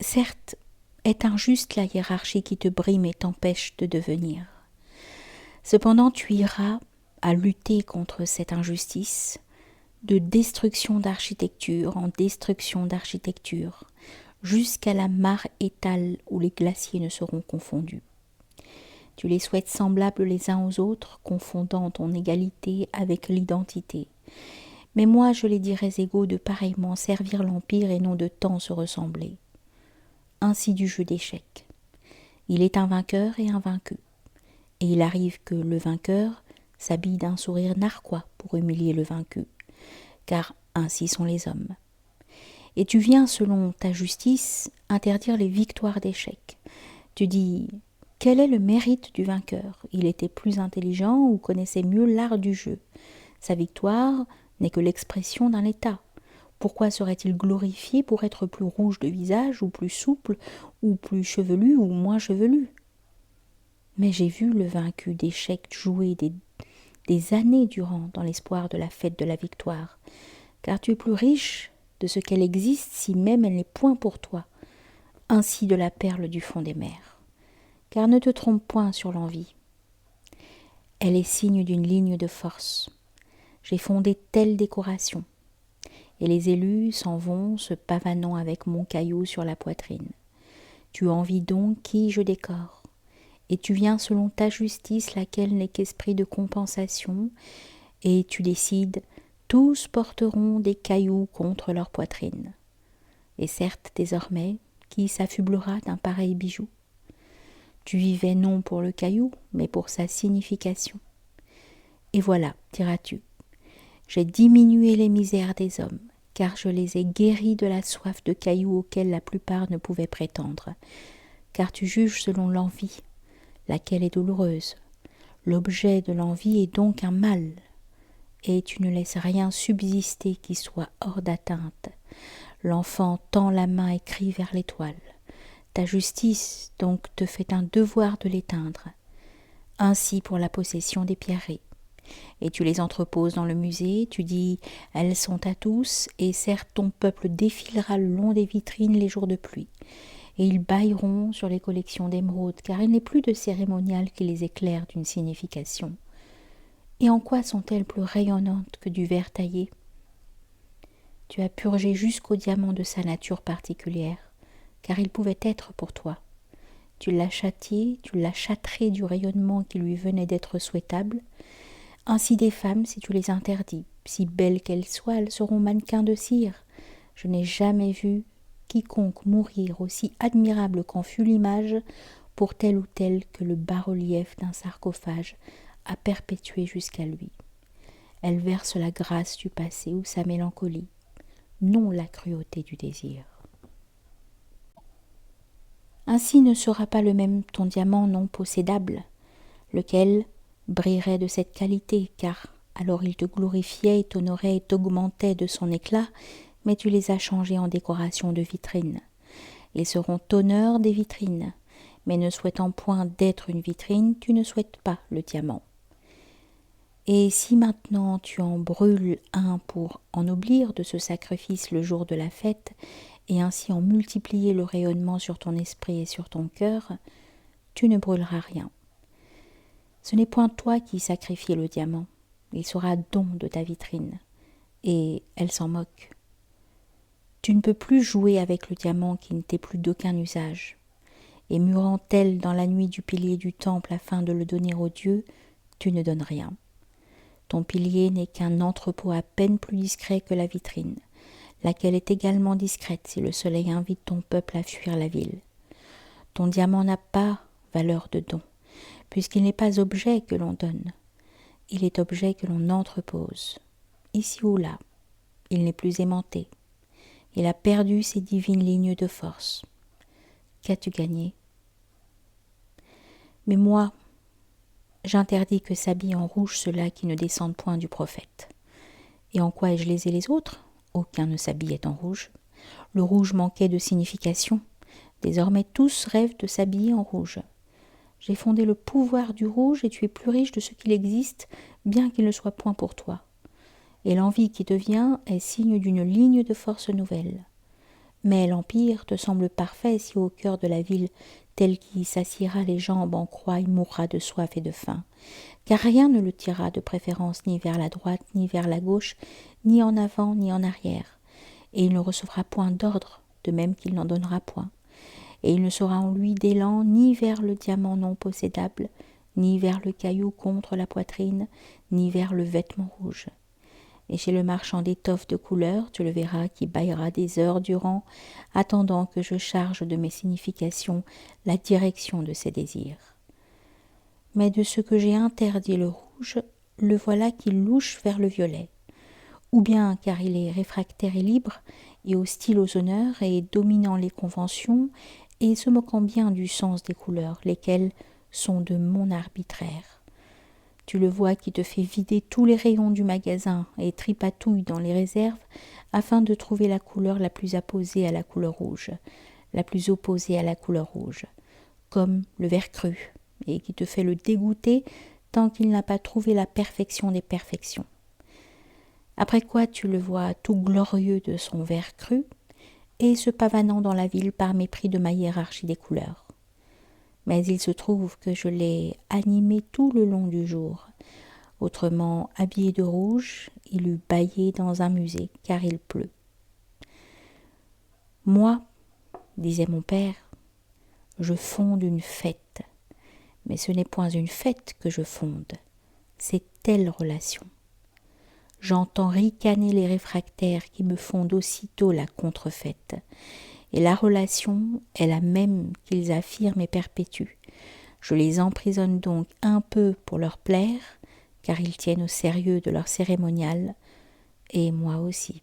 Certes, est injuste la hiérarchie qui te brime et t'empêche de devenir. Cependant, tu iras à lutter contre cette injustice, de destruction d'architecture en destruction d'architecture, jusqu'à la mare étale où les glaciers ne seront confondus. Tu les souhaites semblables les uns aux autres, confondant ton égalité avec l'identité. Mais moi, je les dirais égaux de pareillement servir l'Empire et non de tant se ressembler. Ainsi du jeu d'échecs. Il est un vainqueur et un vaincu. Et il arrive que le vainqueur s'habille d'un sourire narquois pour humilier le vaincu, car ainsi sont les hommes. Et tu viens, selon ta justice, interdire les victoires d'échecs. Tu dis, quel est le mérite du vainqueur? Il était plus intelligent ou connaissait mieux l'art du jeu. Sa victoire n'est que l'expression d'un état. Pourquoi serait-il glorifié pour être plus rouge de visage, ou plus souple, ou plus chevelu, ou moins chevelu? Mais j'ai vu le vaincu d'échecs jouer des années durant dans l'espoir de la fête de la victoire, car tu es plus riche de ce qu'elle existe si même elle n'est point pour toi, ainsi de la perle du fond des mers. Car ne te trompe point sur l'envie. Elle est signe d'une ligne de force. J'ai fondé telle décoration, et les élus s'en vont se pavanant avec mon caillou sur la poitrine. Tu envies donc qui je décore, et tu viens selon ta justice, laquelle n'est qu'esprit de compensation, et tu décides, tous porteront des cailloux contre leur poitrine. Et certes, désormais, qui s'affublera d'un pareil bijou? Tu vivais non pour le caillou, mais pour sa signification. Et voilà, diras-tu, j'ai diminué les misères des hommes, car je les ai guéris de la soif de cailloux auxquels la plupart ne pouvaient prétendre. Car tu juges selon l'envie, laquelle est douloureuse. L'objet de l'envie est donc un mal, et tu ne laisses rien subsister qui soit hors d'atteinte. L'enfant tend la main et crie vers l'étoile. Ta justice donc te fait un devoir de l'éteindre. Ainsi pour la possession des pierreries. Et tu les entreposes dans le musée, tu dis « elles sont à tous » et certes ton peuple défilera le long des vitrines les jours de pluie. Et ils bâilleront sur les collections d'émeraudes, car il n'est plus de cérémonial qui les éclaire d'une signification. Et en quoi sont-elles plus rayonnantes que du verre taillé? Tu as purgé jusqu'au diamant de sa nature particulière, car il pouvait être pour toi. Tu l'as châtié, tu l'as châtré du rayonnement qui lui venait d'être souhaitable. Ainsi des femmes, si tu les interdis, si belles qu'elles soient, elles seront mannequins de cire. Je n'ai jamais vu quiconque mourir aussi admirable qu'en fut l'image pour telle ou telle que le bas-relief d'un sarcophage a perpétué jusqu'à lui. Elle verse la grâce du passé ou sa mélancolie, non la cruauté du désir. Ainsi ne sera pas le même ton diamant non possédable, lequel brillerait de cette qualité, car alors il te glorifiait, t'honorait et t'augmentait de son éclat, mais tu les as changés en décoration de vitrines. Ils seront honneurs des vitrines, mais ne souhaitant point d'être une vitrine, tu ne souhaites pas le diamant. Et si maintenant tu en brûles un pour ennoblir de ce sacrifice le jour de la fête, et ainsi en multiplier le rayonnement sur ton esprit et sur ton cœur, tu ne brûleras rien. Ce n'est point toi qui sacrifies le diamant, il sera don de ta vitrine, et elle s'en moque. Tu ne peux plus jouer avec le diamant qui ne t'est plus d'aucun usage, et murant-elle dans la nuit du pilier du temple afin de le donner aux dieux, tu ne donnes rien. Ton pilier n'est qu'un entrepôt à peine plus discret que la vitrine, laquelle est également discrète si le soleil invite ton peuple à fuir la ville. Ton diamant n'a pas valeur de don, puisqu'il n'est pas objet que l'on donne, il est objet que l'on entrepose. Ici ou là, il n'est plus aimanté, il a perdu ses divines lignes de force. Qu'as-tu gagné? Mais moi, j'interdis que s'habillent en rouge ceux-là qui ne descendent point du prophète. Et en quoi ai-je lésé les autres? Aucun ne s'habillait en rouge. Le rouge manquait de signification. Désormais tous rêvent de s'habiller en rouge. J'ai fondé le pouvoir du rouge et tu es plus riche de ce qu'il existe, bien qu'il ne soit point pour toi. Et l'envie qui te vient est signe d'une ligne de force nouvelle. Mais l'Empire te semble parfait si au cœur de la ville, tel qui s'assiera les jambes en croix, il mourra de soif et de faim. Car rien ne le tirera de préférence ni vers la droite, ni vers la gauche, ni en avant, ni en arrière. Et il ne recevra point d'ordre, de même qu'il n'en donnera point. Et il ne sera en lui d'élan ni vers le diamant non possédable, ni vers le caillou contre la poitrine, ni vers le vêtement rouge. Et chez le marchand d'étoffes de couleur, tu le verras qui bâillera des heures durant, attendant que je charge de mes significations la direction de ses désirs. Mais de ce que j'ai interdit le rouge, le voilà qui louche vers le violet. Ou bien car il est réfractaire et libre, et hostile aux honneurs, et dominant les conventions, et se moquant bien du sens des couleurs, lesquelles sont de mon arbitraire. Tu le vois qui te fait vider tous les rayons du magasin et tripatouille dans les réserves afin de trouver la couleur la plus apposée à la couleur rouge, la plus opposée à la couleur rouge, comme le vert cru, et qui te fait le dégoûter tant qu'il n'a pas trouvé la perfection des perfections. Après quoi tu le vois tout glorieux de son vert cru et se pavanant dans la ville par mépris de ma hiérarchie des couleurs. Mais il se trouve que je l'ai animé tout le long du jour. Autrement, habillé de rouge, il eût bâillé dans un musée, car il pleut. Moi, disait mon père, je fonde une fête. Mais ce n'est point une fête que je fonde, c'est telle relation. J'entends ricaner les réfractaires qui me fondent aussitôt la contrefaite. Et la relation est la même qu'ils affirment et perpétuent. Je les emprisonne donc un peu pour leur plaire, car ils tiennent au sérieux de leur cérémonial, et moi aussi.